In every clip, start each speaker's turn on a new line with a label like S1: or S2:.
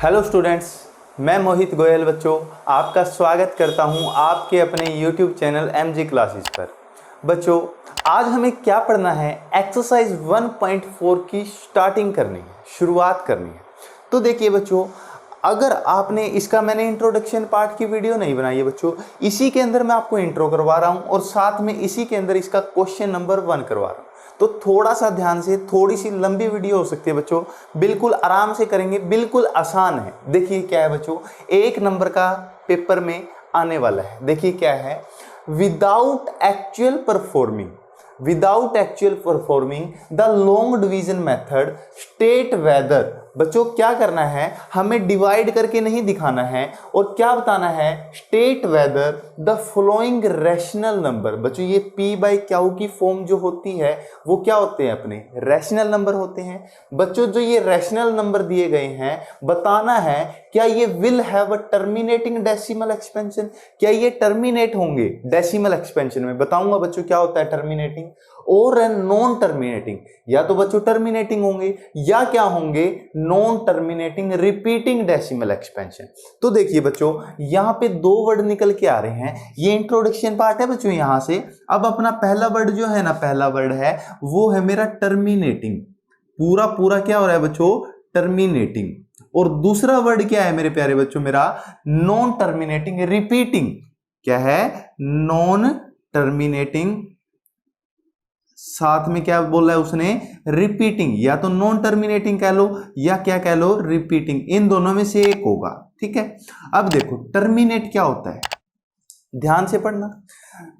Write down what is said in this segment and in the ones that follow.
S1: Hello students, मैं मोहित गोयल बच्चों आपका स्वागत करता हूं आपके अपने यूट्यूब चैनल MG क्लासेस पर। बच्चों आज हमें क्या पढ़ना है, एक्सरसाइज 1.4 की स्टार्टिंग करनी है, शुरुआत करनी है। तो देखिए बच्चों, अगर आपने इसका मैंने इंट्रोडक्शन पार्ट की वीडियो नहीं बनाई है बच्चों, इसी के अंदर मैं आपको इंट्रो करवा रहा हूं और साथ में इसी के अंदर इसका क्वेश्चन नंबर 1 करवा रहा हूं। तो थोड़ा सा ध्यान से, थोड़ी सी लंबी वीडियो हो सकती है बच्चों, बिल्कुल आराम से करेंगे, बिल्कुल आसान है। देखिए क्या है बच्चों, 1 नंबर का पेपर में आने वाला है। देखिए क्या है, without actual performing the long division method state whether. बच्चों क्या करना है, हमें डिवाइड करके नहीं दिखाना है और क्या बताना है, state whether the following rational number. बच्चों ये P/Q की फॉर्म जो होती है वो क्या होते हैं, अपने रैशनल नंबर होते हैं। बच्चों जो ये रैशनल नंबर दिए गए हैं, बताना है क्या ये will have a terminating decimal expansion, क्या ये टर्मिनेट होंगे डेसिमल एक्सपेंशन में। बताऊंगा बच्चों क्या होता है टर्मिनेटिंग और नॉन टर्मिनेटिंग। या तो बच्चों टर्मिनेटिंग होंगे या क्या होंगे, non terminating repeating decimal expansion. तो देखिए बच्चों यहां पे 2 वर्ड निकल के आ रहे हैं, ये इंट्रोडक्शन पार्ट है बच्चों। यहां से अब अपना पहला वर्ड जो है ना, पहला वर्ड है वो है मेरा टर्मिनेटिंग। पूरा क्या हो रहा है बच्चों, टर्मिनेटिंग। और दूसरा वर्ड क्या है मेरे प्यारे बच्चों, मेरा नॉन टर्मिनेटिंग रिपीटिंग। क्या है, नॉन टर्मिनेटिंग, साथ में क्या बोला है उसने, रिपीटिंग। या तो नॉन टर्मिनेटिंग कह लो या क्या कह लो, रिपीटिंग। इन दोनों में से एक होगा, ठीक है। अब देखो टर्मिनेट क्या होता है, ध्यान से पढ़ना।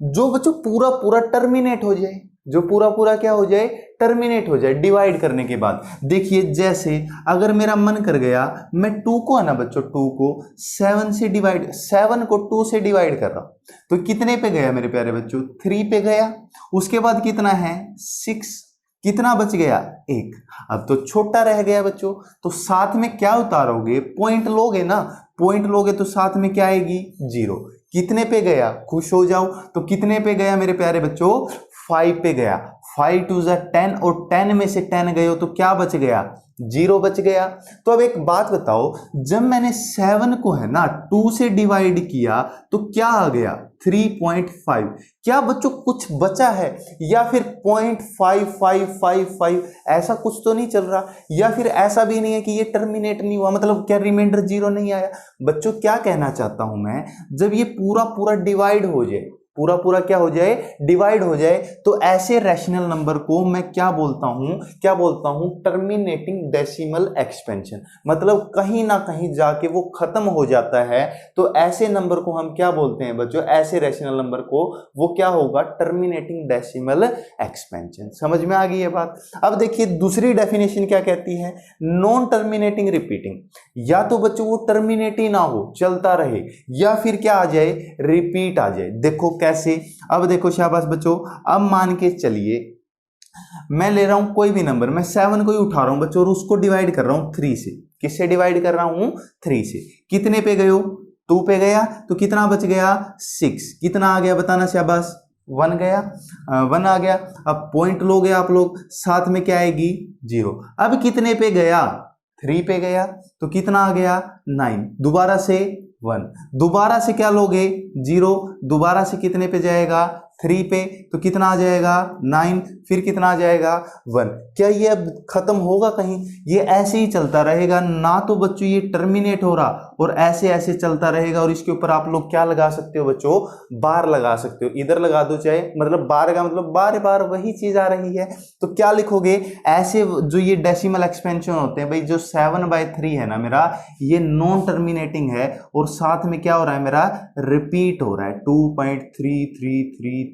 S1: जो बच्चों पूरा टर्मिनेट हो जाए, जो पूरा क्या हो जाए, टर्मिनेट हो जाए डिवाइड करने के बाद। देखिए जैसे अगर मेरा मन कर गया, मैं 2 को है ना बच्चों, 2 को 7 से डिवाइड, 7 को 2 से डिवाइड कर रहा हूं, तो कितने पे गया मेरे प्यारे बच्चों, 3 पे गया। उसके बाद कितना है, 6। कितना बच गया, 1। अब तो छोटा रह गया बच्चों, तो साथ में क्या उतारोगे, पॉइंट लोगे ना, पॉइंट लोगे तो साथ में क्या आएगी, 0। कितने पे गया, खुश हो जाओ, तो कितने पे गया मेरे प्यारे बच्चों, 5 पे गया। 5 2 10 और 10 में से 10 गए हो तो क्या बच गया, 0 बच गया। तो अब एक बात बताओ, जब मैंने 7 को है ना 2 से डिवाइड किया तो क्या आ गया, 3.5। क्या बच्चों कुछ बचा है, या फिर 0.5555 ऐसा कुछ तो नहीं चल रहा, या फिर ऐसा भी नहीं है कि ये टर्मिनेट नहीं हुआ, मतलब क्या रिमाइंडर 0 नहीं आया। बच्चों क्या कहना चाहता हूं मैं, जब ये पूरा डिवाइड हो जाए, पूरा क्या हो जाए, डिवाइड हो जाए, तो ऐसे रैशनल नंबर को मैं क्या बोलता हूं, टर्मिनेटिंग डेसिमल एक्सपेंशन। मतलब कहीं ना कहीं जाके वो खत्म हो जाता है, तो ऐसे नंबर को हम क्या बोलते हैं बच्चों, ऐसे रैशनल नंबर को वो क्या होगा, टर्मिनेटिंग डेसिमल एक्सपेंशन। समझ में आ गई ये बात। अब देखिए दूसरी डेफिनेशन क्या कहती है, नॉन टर्मिनेटिंग रिपीटिंग। या तो बच्चों वो टर्मिनेट ही ना हो, चलता रहे, या फिर क्या आ जाए, रिपीट आ जाए। देखो कैसे, अब देखो शाबाश बच्चों। अब मान के चलिए मैं ले रहा हूं कोई भी नंबर, मैं 7 को ही उठा रहा हूं बच्चों और उसको डिवाइड कर रहा हूं 3 से। किससे डिवाइड कर रहा हूं, 3 से। कितने पे गए हो, 2 पे गया, तो कितना बच गया, 6। कितना आ गया बताना शाबाश, 1 गया, 1 आ गया। अब पॉइंट लोगे आप लोग, साथ में क्या आएगी, 0। अब कितने पे गया, 3 पे गया, तो कितना आ गया, 9। दोबारा से 1, दोबारा से क्या लोगे, 0। दोबारा से कितने पे जाएगा, 3 पे, तो कितना आ जाएगा, 9। फिर कितना आ जाएगा, 1। क्या ये अब खत्म होगा कहीं, ये ऐसे ही चलता रहेगा ना। तो बच्चों ये टर्मिनेट हो रहा और ऐसे चलता रहेगा। और इसके ऊपर आप लोग क्या लगा सकते हो बच्चों, बार लगा सकते हो। इधर लगा दो चाहे, मतलब बार का मतलब बार वही चीज आ रही है, तो क्या लिखोगे, ऐसे जो ये डेसिमल एक्सपेंशन होते हैं भाई, जो 7/3 है ना मेरा, ये नॉन टर्मिनेटिंग है और साथ में क्या हो रहा है मेरा, रिपीट हो रहा है, 2.333333।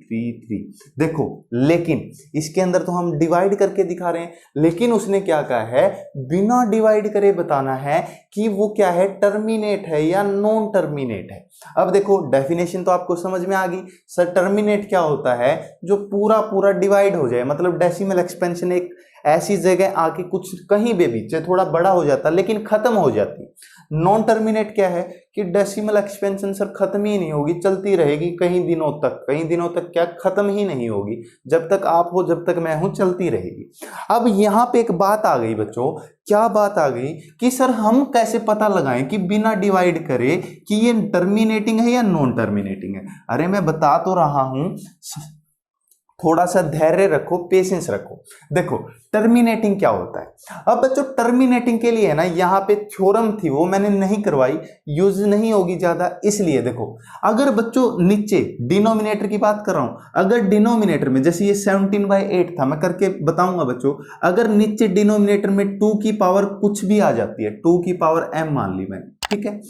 S1: देखो लेकिन इसके अंदर तो हम डिवाइड करके दिखा रहे हैं, लेकिन उसने क्या कहा है, बिना डिवाइड करे बताना है कि वो क्या है, टर्मिनेट है या नॉन टर्मिनेट है। अब देखो डेफिनेशन तो आपको समझ में आ गई सर। टर्मिनेट क्या होता है, जो पूरा डिवाइड हो जाए, मतलब डेसिमल एक्सपेंशन एक ऐसी जगह आके कुछ कहीं भी चाहे थोड़ा बड़ा हो जाता लेकिन खत्म हो जाती। नॉन टर्मिनेट क्या है कि डेसिमल एक्सपेंशन सर खत्म ही नहीं होगी, चलती रहेगी कई दिनों तक क्या खत्म ही नहीं होगी, जब तक आप हो जब तक मैं हूं चलती रहेगी। अब यहां पे एक बात आ गई बच्चों, क्या बात आ गई कि सर हम कैसे पता लगाएं कि बिना डिवाइड करे कि ये टर्मिनेटिंग है या नॉन टर्मिनेटिंग है। अरे मैं बता तो रहा हूं, थोड़ा सा धैर्य रखो, पेशेंस रखो। देखो टर्मिनेटिंग क्या होता है। अब बच्चों टर्मिनेटिंग के लिए ना यहाँ पे थ्योरम थी, वो मैंने नहीं करवाई, यूज नहीं होगी ज्यादा, इसलिए देखो अगर बच्चों नीचे डिनोमिनेटर की बात कर रहा हूं, अगर डिनोमिनेटर में जैसे ये 17/8 था, मैं करके बताऊंगा बच्चों, अगर नीचे डिनोमिनेटर में 2 की पावर कुछ भी आ जाती है, 2 की पावर m मान ली मैंने, ठीक है,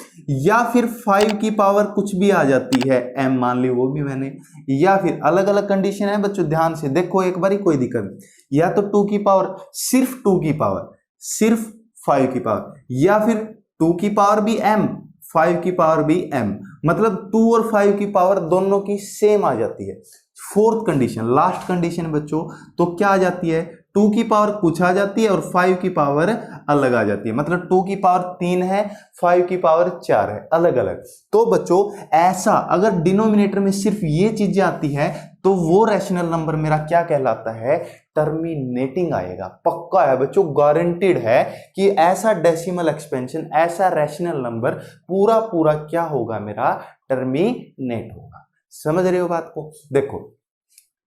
S1: या फिर 5 की पावर कुछ भी आ जाती है m मान ली, वो भी मैंने, या फिर अलग अलग कंडीशन है बच्चों, ध्यान से देखो एक बारी, कोई दिक्कत नहीं, या तो 2 की पावर, सिर्फ 2 की पावर, सिर्फ 5 की पावर, या फिर 2 की पावर भी m, 5 की पावर भी m, मतलब 2 और 5 की पावर दोनों की सेम आ जाती है। फोर्थ कंडीशन, लास्ट कंडीशन बच्चों, तो क्या आ जाती है, 2 की पावर कुछ आ जाती है और 5 की पावर अलग आ जाती है, मतलब 2 की पावर 3 है, 5 की पावर 4 है, अलग अलग। तो बच्चों ऐसा अगर डिनोमिनेटर में सिर्फ ये चीजें आती है तो वो रैशनल नंबर मेरा क्या कहलाता है, टर्मिनेटिंग आएगा। पक्का है बच्चों, गारंटीड है कि ऐसा डेसिमल एक्सपेंशन, ऐसा रैशनल नंबर पूरा पूरा क्या होगा, मेरा टर्मिनेट होगा। समझ रहे हो बात को। देखो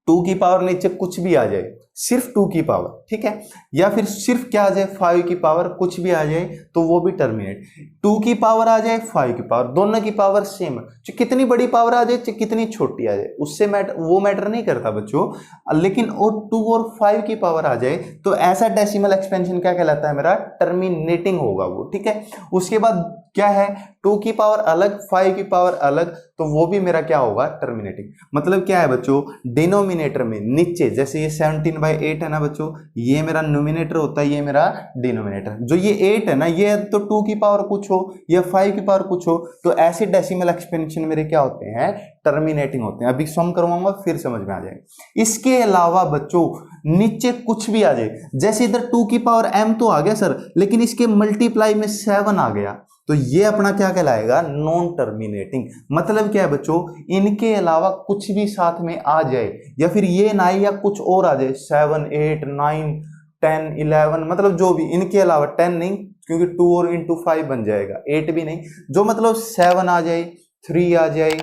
S1: 2 की पावर नीचे कुछ भी आ जाए, सिर्फ 2 की पावर, ठीक है, या फिर सिर्फ क्या आ जाए, 5 की पावर कुछ भी आ जाए, तो वो भी टर्मिनेट। 2 की पावर आ जाए, 5 की पावर, दोनों की पावर सेम है, चाहे कितनी बड़ी पावर आ जाए चाहे कितनी छोटी आ जाए, उससे वो मैटर नहीं करता बच्चों, लेकिन वो 2 और 5 की पावर आ जाए तो ऐसा डेसिमल एक्सपेंशन क्या कहलाता है, मेरा टर्मिनेटिंग होगा वो, ठीक है। उसके बाद क्या है, 2 की पावर अलग, 5 की पावर अलग, तो वो भी मेरा क्या होगा, टर्मिनेटिंग। मतलब क्या है बच्चों, डिनोमिनेटर में नीचे जैसे ये 17/8 है ना बच्चों, ये मेरा नोमिनेटर होता है, ये मेरा डिनोमिनेटर। जो ये 8 है ना, ये तो 2 की पावर कुछ हो या 5 की पावर कुछ हो, तो ऐसे डेसिमल एक्सपेंशन मेरे क्या होते हैं, टर्मिनेटिंग होते हैं। अभी सम करवाऊंगा फिर समझ में आ जाएगा। इसके अलावा बच्चों नीचे कुछ भी आ जाए, जैसे इधर 2 की पावर m तो आ गया सर, लेकिन इसके मल्टीप्लाई में 7 आ गया, तो ये अपना क्या कहलाएगा, नॉन टर्मिनेटिंग। मतलब क्या है बच्चों, इनके अलावा कुछ भी साथ में आ जाए, या फिर ये ना आए या कुछ और आ जाए, 7 8 9 10 11, मतलब जो भी, इनके अलावा 10 नहीं, क्योंकि 2 और इंटू 5 बन जाएगा, 8 भी नहीं, जो मतलब 7 आ जाए, 3 आ जाए,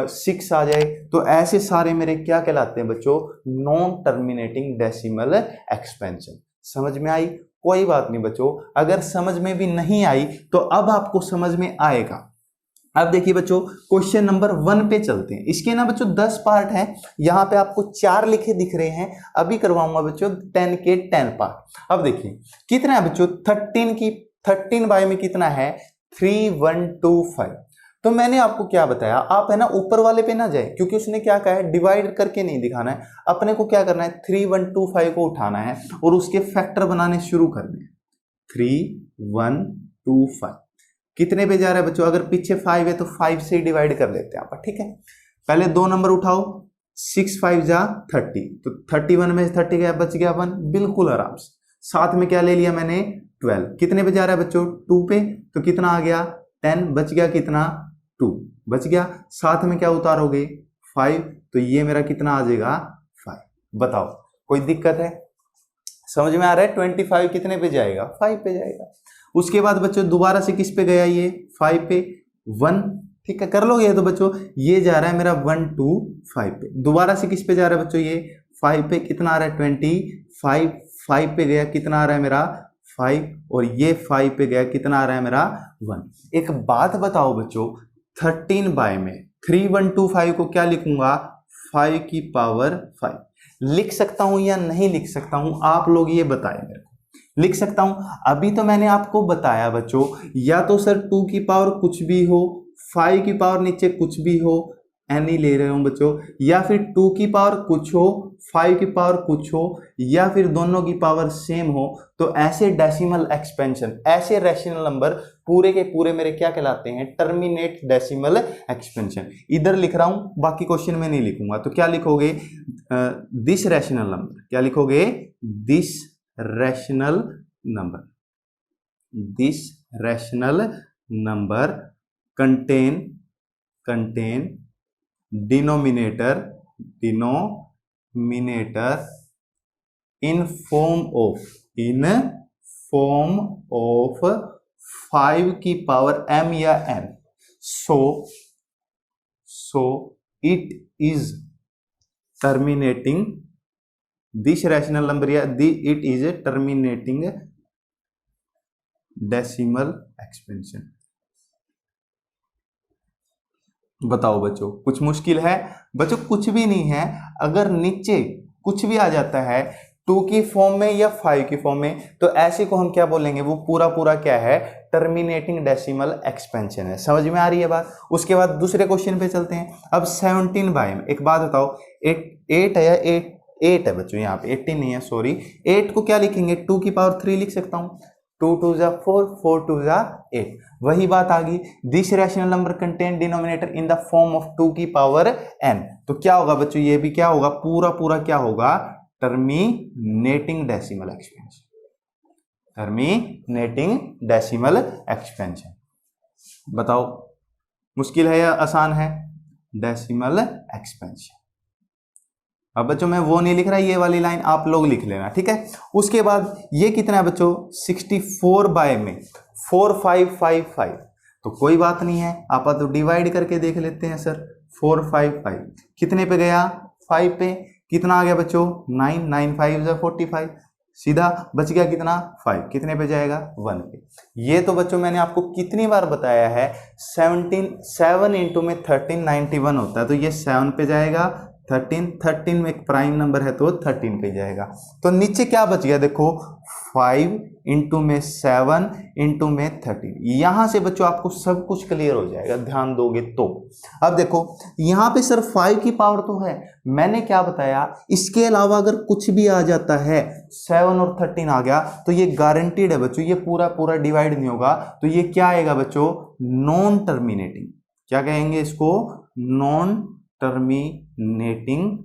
S1: 6 आ जाए, तो ऐसे सारे मेरे क्या कहलाते हैं बच्चों, नॉन टर्मिनेटिंग डेसिमल एक्सपेंशन। समझ में आई। कोई बात नहीं बच्चों, अगर समझ में भी नहीं आई तो अब आपको समझ में आएगा। अब देखिए बच्चों क्वेश्चन नंबर 1 पे चलते हैं। इसके ना बच्चों 10 पार्ट हैं, यहाँ पे आपको 4 लिखे दिख रहे हैं, अभी करवाऊंगा बच्चों 10 के 10 पार्ट। अब देखिए कितना है बच्चों, 13 बाय में कितना है, 3125। तो मैंने आपको क्या बताया, आप है ना ऊपर वाले पे ना जाए, क्योंकि उसने क्या कहा है, डिवाइड करके नहीं दिखाना है, अपने को क्या करना है, 3125 को उठाना है और उसके फैक्टर बनाने शुरू करने हैं। 3125 कितने पे जा रहा है बच्चों, अगर पीछे 5 है तो 5 से डिवाइड कर लेते हैं आप, ठीक है। पहले 2 नंबर उठाओ, 6 5 जा 30, तो 31 में 30 गया, बच गया 1, बिल्कुल आराम से। साथ में क्या ले लिया मैंने, 12, कितने पे जा रहा है बच्चों, 2 पे, तो कितना आ गया 10, बच गया कितना, 2 बच गया, साथ में क्या उतारोगे 5, तो ये मेरा कितना आ जाएगा 5। बताओ कोई दिक्कत है, समझ में आ रहा है। 25 कितने पे जाएगा, 5 पे जाएगा। उसके बाद बच्चों दोबारा से किस पे गया, ये 5 पे, 1, ठीक है, कर लोगे। तो बच्चों ये जा रहा है मेरा 1 2 5 पे, दोबारा से किस पे जा रहा है बच्चों, ये 5 पे, कितना आ रहा है 25, 5 पे गया, कितना आ रहा है मेरा 5, और ये 5 पे गया, कितना आ रहा है मेरा 1। एक बात बताओ बच्चों, 13 बाय में 3125 को क्या लिखूंगा, 5 की पावर 5 लिख सकता हूं या नहीं लिख सकता हूं, आप लोग ये बताएं मेरे को। लिख सकता हूं। अभी तो मैंने आपको बताया बच्चों, या तो सर 2 की पावर कुछ भी हो, 5 की पावर नीचे कुछ भी हो, एनी ले रहे हूं बच्चों, या फिर 2 की पावर कुछ हो, 5 की पावर कुछ हो, या फिर दोनों की पावर सेम हो, तो ऐसे डेसिमल एक्सपेंशन, ऐसे रैशनल नंबर पूरे के पूरे मेरे क्या कहलाते हैं, टर्मिनेट डेसिमल एक्सपेंशन। इधर लिख रहा हूं, बाकी क्वेश्चन में नहीं लिखूंगा, तो क्या लिखोगे, दिस रैशनल नंबर, क्या लिखोगे, this rational number, this rational number contain denominator in form form of 5 की पावर m या n, so it is terminating this rational number या it is a terminating decimal expansion। बताओ बच्चों, कुछ मुश्किल है? बच्चों कुछ भी नहीं है। अगर नीचे कुछ भी आ जाता है 2 की फॉर्म में या 5 की फॉर्म में, तो ऐसे को हम क्या बोलेंगे? वो पूरा पूरा क्या है? टर्मिनेटिंग डेसिमल एक्सपेंशन है। समझ में आ रही है बात? उसके बाद दूसरे क्वेश्चन पे चलते हैं। अब 17 बाय में एक बात बताओ, 8 है या 8 है बच्चों, यहाँ पे 18 नहीं है, सॉरी। 8 को क्या लिखेंगे? 2 की पावर 3 लिख सकता हूँ। 2 2 जा 4, 4 2 जा 8। वही बात आ गई, this rational number contain denominator in the form of 2 की पावर n। तो क्या होगा बच्चों? ये भी क्या होगा? पूरा पूरा क्या होगा? Terminating decimal expansion. Terminating decimal expansion. बताओ मुश्किल है या आसान है? Decimal expansion. अब बच्चों मैं वो नहीं लिख रहा, ये वाली लाइन आप लोग लिख लेना, ठीक है। उसके बाद ये कितना है बच्चों? 64 बाय में 4 5 5 5। तो कोई बात नहीं है, आप तो डिवाइड करके देख लेते हैं सर। 4 5 5 कितने पे गया? 5 पे। कितना आ गया बच्चों? 9 9 5 45। सीधा बच गया कितना? 5। कितने पे जाएगा? 1 पे। ये तो बच्चों मैंने आपको कितनी बार बताया है, 7 इंटू में 13 91 होता है, तो ये 7 पे जाएगा। 13 में एक प्राइम नंबर है तो 13 पे जाएगा। तो नीचे क्या बच गया? देखो 5 इंटू में 7 इंटू में 13। यहां से बच्चों आपको सब कुछ क्लियर हो जाएगा, ध्यान दोगे तो। अब देखो यहां पे सिर्फ 5 की पावर तो है, मैंने क्या बताया? इसके अलावा अगर कुछ भी आ जाता है, 7 और 13 आ गया, तो ये गारंटीड है बच्चों, ये पूरा पूरा डिवाइड नहीं होगा। तो ये क्या आएगा बच्चों? Non terminating. क्या कहेंगे इसको? Non terminating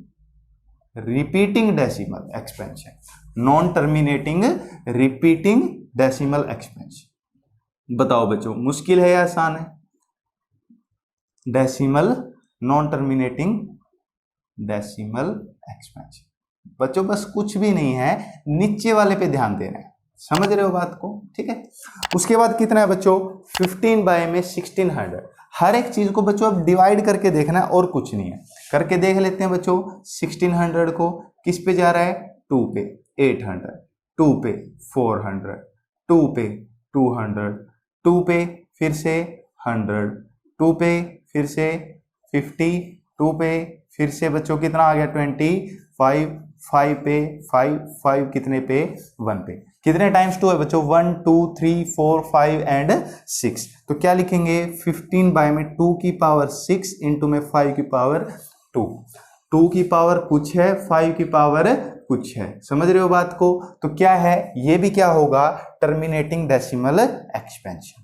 S1: repeating decimal expansion. Non terminating repeating decimal expansion. बताओ बच्चों मुश्किल है या आसान है? Decimal non terminating decimal expansion. बच्चों बस कुछ भी नहीं है, नीचे वाले पे ध्यान देना है। समझ रहे हो बात को? ठीक है। उसके बाद कितना है बच्चों? 15 बाय में 1600। हर एक चीज को बच्चों अब डिवाइड करके देखना है और कुछ नहीं है। करके देख लेते हैं बच्चों। 1600 को किस पे जा रहा है? 2 पे 800, 2 पे 400, 2 पे 200, 2 पे फिर से 100, 2 पे फिर से 50, 2 पे फिर से बच्चों कितना आ गया? 25, 5 पे 5, 5 कितने पे? 1 पे। कितने टाइम्स 2 है बच्चों? 1 2 3 4 5 एंड 6। तो क्या लिखेंगे? 15 बाय में 2 की पावर 6 इंटू में 5 की पावर 2। 2 की पावर कुछ है, 5 की पावर कुछ है। समझ रहे हो बात को? तो क्या है ये? भी क्या होगा? Terminating decimal expansion.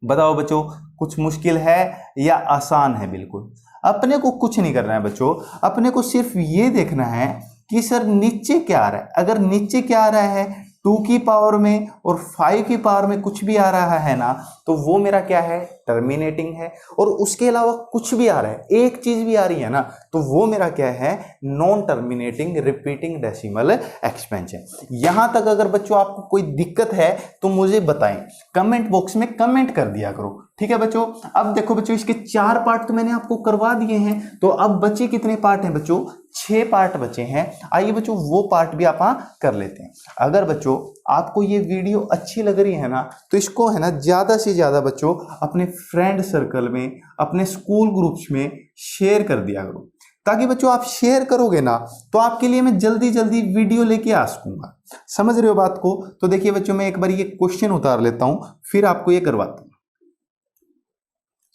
S1: बताओ बच्चों कुछ मुश्किल है या आसान है? बिल्कुल अपने को कुछ नहीं करना है बच्चों, अपने को सिर्फ ये देखना है कि सर नीचे क्या आ रहा है। अगर नीचे क्या आ रहा है? 2 की पावर में और 5 की पावर में कुछ भी आ रहा है ना, तो वो मेरा क्या है? टर्मिनेटिंग है। और उसके अलावा कुछ भी आ रहा है, एक चीज भी आ रही है ना, तो वो मेरा क्या है? Non terminating repeating decimal expansion. यहां तक अगर बच्चों आपको कोई दिक्कत है तो मुझे बताएं, कमेंट बॉक्स में कमेंट कर दिया करो, ठीक है बच्चों। अब देखो बच्चों इसके 4 पार्ट तो मैंने आपको करवा दिए हैं, तो अब बचे कितने पार्ट हैं बच्चों? 6 पार्ट बचे हैं। आइए बच्चों वो पार्ट भी आप कर लेते हैं। अगर बच्चों आपको ये वीडियो अच्छी लग रही है ना, तो इसको है ना ज्यादा से ज्यादा बच्चों अपने फ्रेंड सर्कल में, अपने स्कूल ग्रुप्स में शेयर कर दिया करो, ताकि बच्चों आप शेयर करोगे ना तो आपके लिए मैं जल्दी जल्दी वीडियो लेके आ सकूंगा। समझ रहे हो बात को? तो देखिए बच्चों मैं एक बार ये क्वेश्चन उतार लेता हूं, फिर आपको ये करवाता हूं।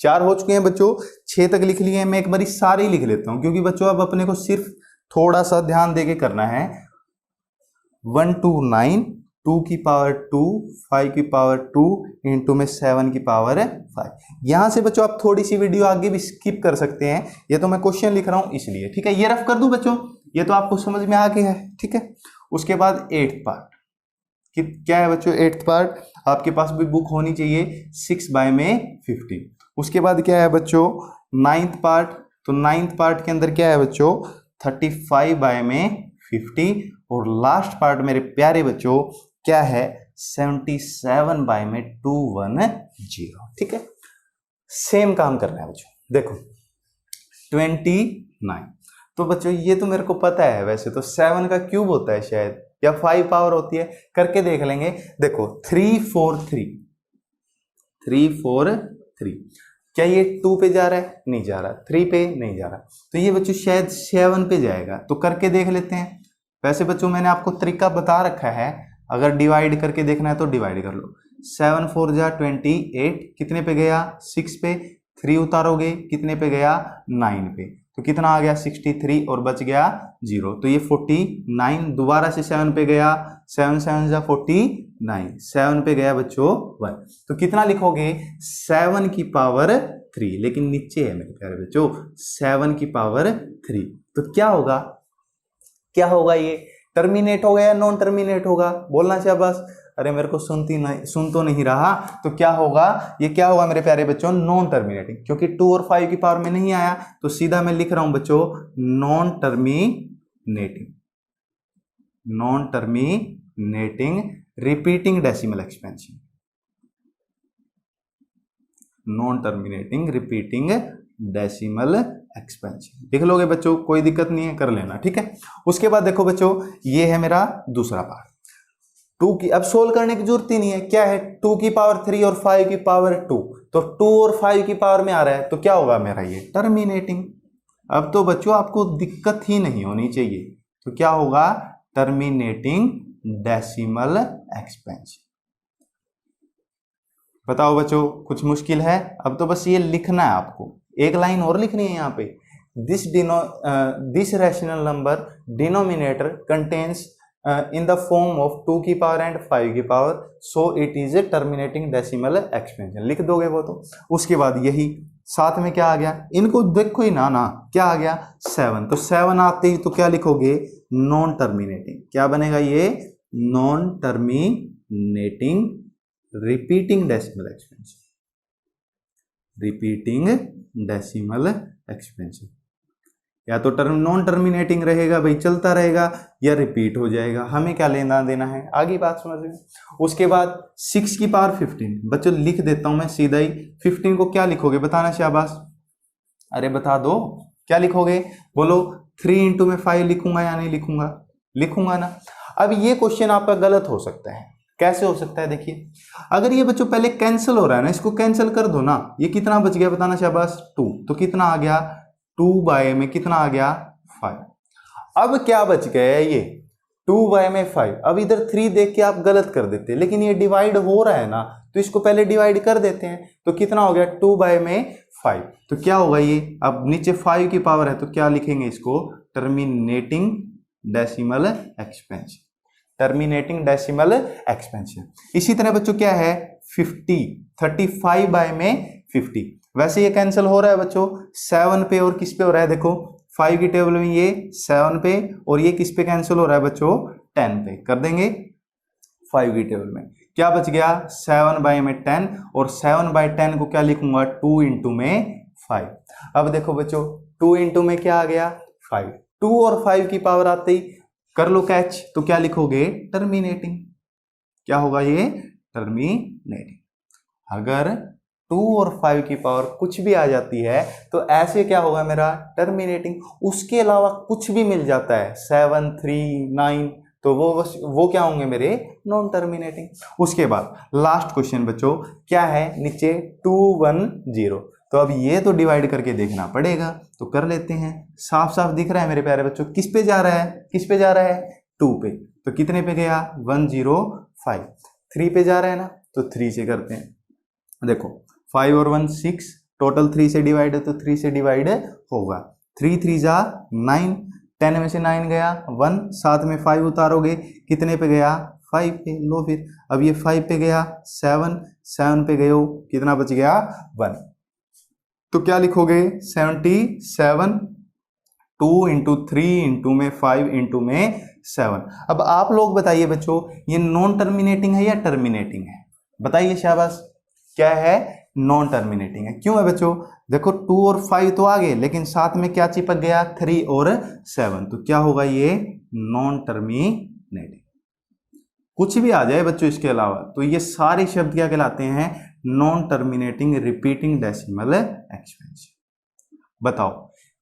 S1: 4 हो चुके हैं बच्चों, 6 तक लिख लिए हैं। मैं एक बार सारे ही लिख लेता हूं, क्योंकि बच्चों अब अपने को सिर्फ थोड़ा सा ध्यान देके करना है। 1 2 9, 2 की पावर 2, 5 की पावर 2 इंटू में 7 की पावर 5। यहां से बच्चों आप थोड़ी सी वीडियो आगे भी स्किप कर सकते हैं, ये तो मैं क्वेश्चन लिख रहा हूं इसलिए, ठीक है। ये रफ कर दूं बच्चों, ये तो आपको समझ में आ गया है, ठीक है। उसके बाद 8th पार्ट क्या है बच्चों? 8th पार्ट आपके पास भी बुक होनी चाहिए, 6 बाय में 50। उसके बाद क्या है बच्चों? 9th part. तो 9th पार्ट के अंदर क्या है बच्चों? 35 बाय में 50। और लास्ट पार्ट मेरे प्यारे बच्चों क्या है? 77 बाय में 210। ठीक है, सेम काम कर रहे हैं बच्चों। देखो 29, तो बच्चों ये तो मेरे को पता है, वैसे तो 7 का क्यूब होता है शायद, या 5 पावर होती है, करके देख लेंगे। देखो 343, क्या ये 2 पे जा रहा है? नहीं जा रहा। 3 पे नहीं जा रहा, तो ये बच्चों शायद 7 पे जाएगा, तो करके देख लेते हैं। वैसे बच्चों मैंने आपको तरीका बता रखा है, अगर डिवाइड करके देखना है तो डिवाइड कर लो। 7 4 जा 28, कितने पे गया? 6 पे। 3 उतारोगे कितने पे गया? 9 पे। तो कितना आ गया? 63, और बच गया 0, तो ये 49। दोबारा से 7 पे गया, 7 7 जा 49, 7 पे गया बच्चों 1, तो कितना लिखोगे? 7 की पावर 3, लेकिन नीचे है मेरे प्यारे बच्चों 7 की पावर 3, तो क्या होगा? क्या होगा? ये टर्मिनेट होगा या नॉन टर्मिनेट होगा? बोलना चाहिए बस। अरे मेरे को सुन तो नहीं रहा, तो क्या होगा? ये क्या होगा मेरे प्यारे बच्चों? नॉन टर्मिनेटिंग, क्योंकि 2 और 5 की पावर में नहीं आया, तो सीधा मैं लिख रहा हूं बच्चों non terminating repeating decimal expansion. Non terminating repeating decimal expansion लिख लोगे बच्चों, कोई दिक्कत नहीं है, कर लेना। ठीक है, उसके बाद देखो बच्चों, ये है मेरा दूसरा पार्ट। 2 की अब सोल्व करने की जरूरत ही नहीं है, क्या है? 2 की पावर 3 और 5 की पावर 2, तो 2 और 5 की पावर में आ रहा है, तो क्या होगा मेरा? ये टर्मिनेटिंग। अब तो बच्चों आपको दिक्कत ही नहीं होनी चाहिए, तो क्या होगा? Terminating decimal expansion. बताओ बच्चों, कुछ मुश्किल है? अब तो बस ये लिखना है आपको, एक लाइन और लिखनी है यहाँ पे। This rational number denominator contains in the form of 2 की पावर एंड 5 की power, so it is a terminating decimal expansion, लिख दोगे वो तो। उसके बाद यही साथ में क्या आ गया? इनको देखो ही ना, क्या आ गया? 7, तो 7 आते ही तो क्या लिखोगे? Non terminating. क्या बनेगा ये? Non terminating repeating decimal expansion. या तो नॉन टर्मिनेटिंग रहेगा भाई, चलता रहेगा, या रिपीट हो जाएगा, हमें क्या लेना देना है, आगे बात समझ में। उसके बाद 6 की पावर 15, बच्चों लिख देता हूं मैं सीधा ही। 15 को क्या लिखोगे? बताना शाबाश, अरे बता दो, क्या लिखोगे? बोलो। 3 इंटू में 5 लिखूंगा या नहीं लिखूंगा? लिखूंगा ना। अब ये क्वेश्चन आपका गलत हो सकता है। कैसे हो सकता है? देखिए, अगर ये बच्चों पहले कैंसिल हो रहा है ना, इसको कैंसिल कर दो ना। ये कितना बच गया? बताना शाबाश। 2, तो कितना आ गया? 2 बाय में कितना आ गया? 5। अब क्या बच गया? ये 2 बाय में 5। अब इधर 3 देख के आप गलत कर देते, लेकिन ये डिवाइड हो रहा है ना, तो इसको पहले डिवाइड कर देते हैं, तो कितना हो गया? 2 बाय में 5, तो क्या होगा ये? अब नीचे 5 की पावर है, तो क्या लिखेंगे इसको? Terminating decimal expansion. Terminating decimal expansion. इसी तरह बच्चों क्या है? 35 बाय में 50। वैसे ये कैंसिल हो रहा है बच्चों 7 पे, और किस पे हो रहा है? देखो 5 की टेबल में ये 7 पे, और ये किस पे कैंसिल हो रहा है बच्चों? 10 पे। कर देंगे 5 की टेबल में, क्या बच गया? 7 बाय में 10, और 7 बाय 10 को क्या लिखूंगा? 2 इंटू में 5। अब देखो बच्चों 2 इंटू में क्या आ गया? 5। 2 और 5 की पावर आते ही कर लो कैच, तो क्या लिखोगे? टर्मिनेटिंग। क्या होगा ये? टर्मिनेटिंग। अगर 2 और 5 की पावर कुछ भी आ जाती है, तो ऐसे क्या होगा मेरा? टर्मिनेटिंग। उसके अलावा कुछ भी मिल जाता है 7 3 9, तो वो क्या होंगे मेरे? Non terminating. उसके बाद लास्ट क्वेश्चन बच्चों क्या है? नीचे 2 1 0, तो अब ये तो डिवाइड करके देखना पड़ेगा, तो कर लेते हैं। साफ साफ दिख रहा है मेरे प्यारे बच्चों, किस पे जा रहा है? किस पे जा रहा है? 2 पे, तो कितने पे गया? 105। 3 पे जा रहा है ना, तो 3 से करते हैं। देखो 5 और 1 6, टोटल 3 से डिवाइड है, तो 3 से डिवाइड होगा। 3 3 जा 9, 10 में से 9 गया 1, साथ में 5 उतारोगे, कितने पे गया? 5 पे। लो फिर, अब ये 5 पे गया 7 पे गए हो, कितना बच गया? 1। तो क्या लिखोगे? 77। 2 इंटू 3 इंटू में 5 इंटू में 7। अब आप लोग बताइए बच्चों, ये नॉन टर्मिनेटिंग है या टर्मिनेटिंग है? बताइए शाबाश। क्या है? नॉन टर्मिनेटिंग है। क्यों है बच्चों? देखो 2 और 5 तो आ गए, लेकिन साथ में क्या चिपक गया? 3 और 7, तो क्या होगा ये? Non terminating. कुछ भी आ जाए बच्चों इसके अलावा, तो ये सारे शब्द क्या कहलाते हैं? Non terminating repeating decimal expansion. बताओ,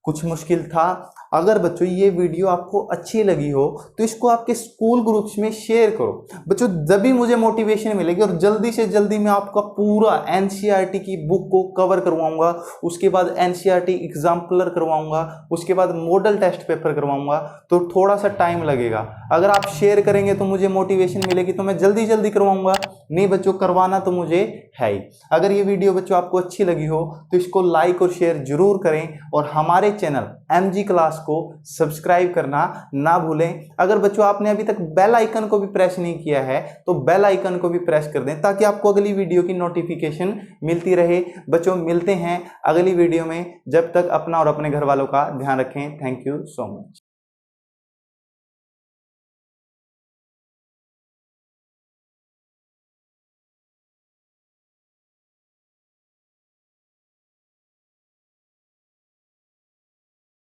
S1: कुछ मुश्किल था? अगर बच्चों ये वीडियो आपको अच्छी लगी हो तो इसको आपके स्कूल ग्रुप्स में शेयर करो बच्चों, जब भी मुझे मोटिवेशन मिलेगी और जल्दी से जल्दी मैं आपका पूरा एनसीईआरटी की बुक को कवर करवाऊंगा, उसके बाद एनसीईआरटी एग्जाम्पलर करवाऊंगा, उसके बाद मॉडल टेस्ट पेपर करवाऊंगा, तो थोड़ा सा टाइम लगेगा। अगर आप शेयर करेंगे तो मुझे मोटिवेशन मिलेगी, तो मैं जल्दी जल्दी करवाऊंगा। नहीं बच्चों, करवाना तो मुझे है ही। अगर ये वीडियो बच्चों आपको अच्छी लगी हो तो इसको लाइक और शेयर जरूर करें, और हमारे चैनल एमजी क्लास को सब्सक्राइब करना ना भूलें। अगर बच्चों आपने अभी तक बेल आइकन को भी प्रेस नहीं किया है तो बेल आइकन को भी प्रेस कर दें, ताकि आपको अगली वीडियो की नोटिफिकेशन मिलती रहे। बच्चों मिलते हैं अगली वीडियो में, जब तक अपना और अपने घर वालों का ध्यान रखें। Thank you so much.